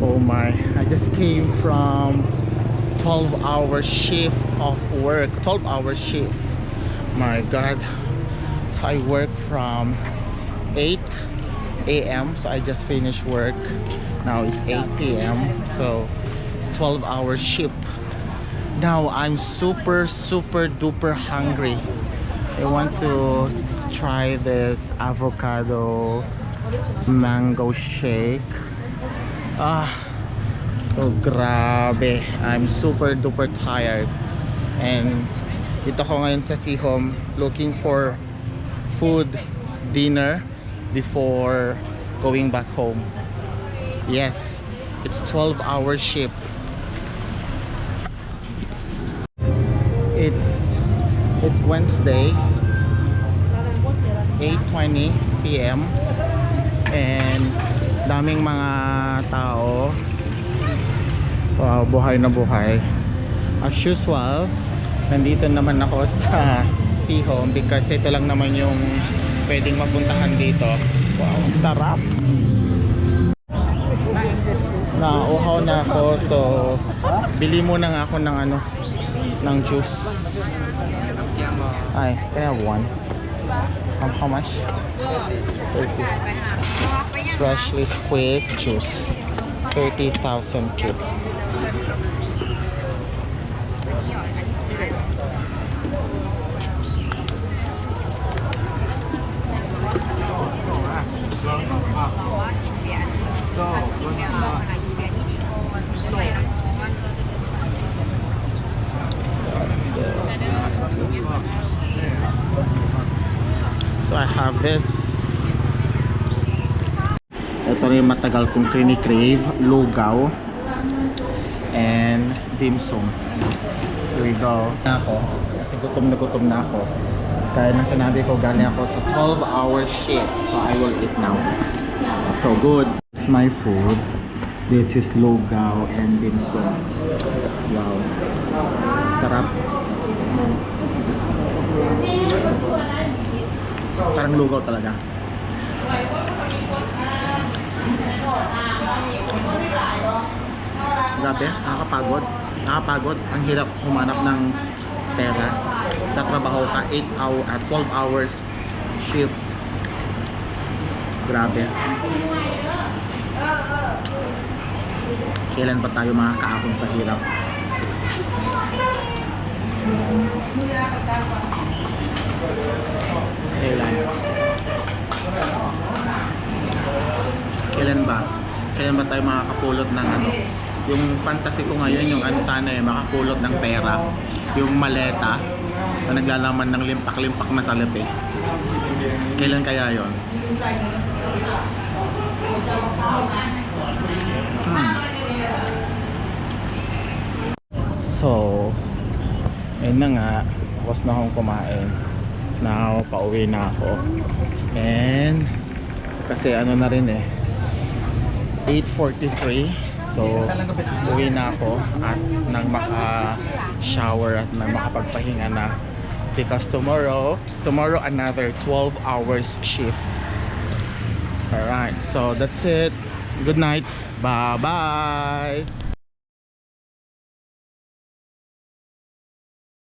Oh my, I just came from 12-hour shift of work. 12-hour shift. My God. So I work from 8 a.m. So I just finished work. Now it's 8 p.m. So it's 12-hour shift. Now I'm super duper hungry. I want to try this avocado mango shake. So grabe, I'm super duper tired. And dito ko ngayon sa Sihom looking for food, dinner before going back home. Yes, it's 12-hour shift. It's Wednesday, 8:20 p.m. and daming mga tao. Wow, buhay na buhay. As usual, nandito naman ako sa Sihom because ito lang naman yung pwedeng mapuntahan dito. Wow, sarap. Nauhaw na ako, so bili muna nga ako ng ng juice. Ay, can I have one? How much? 30. Freshly squeezed juice. 30,000 cube. So I have this. Ito rin matagal kong crave, lugaw and dim sum. Here we go. Kasi gutom na ako. Kaya nang sinabi ko galing ako sa 12-hour shift. So I will eat now. So good. It's my food. This is lugaw and dim sum. Wow. Sarap. Parang lugaw talaga. Grabe, nakakapagod. Ang hirap humanap ng pera. Tatrabaho ka 12 hours shift. Grabe. Kailan pa tayo makakaahon sa hirap? Kailan ba tayo makakapulot ng yung fantasy ko ngayon, yung sana makapulot ng pera, yung maleta na naglalaman ng limpak-limpak na salapi. Kailan kaya yon? So ayun na nga, tapos na akong kumain. Now pauwi na ako. And kasi na rin 8:43. So uwi na ako at nang maka-shower at nang makapagpahinga na because tomorrow another 12 hours shift. Alright, so that's it. Good night. Bye bye.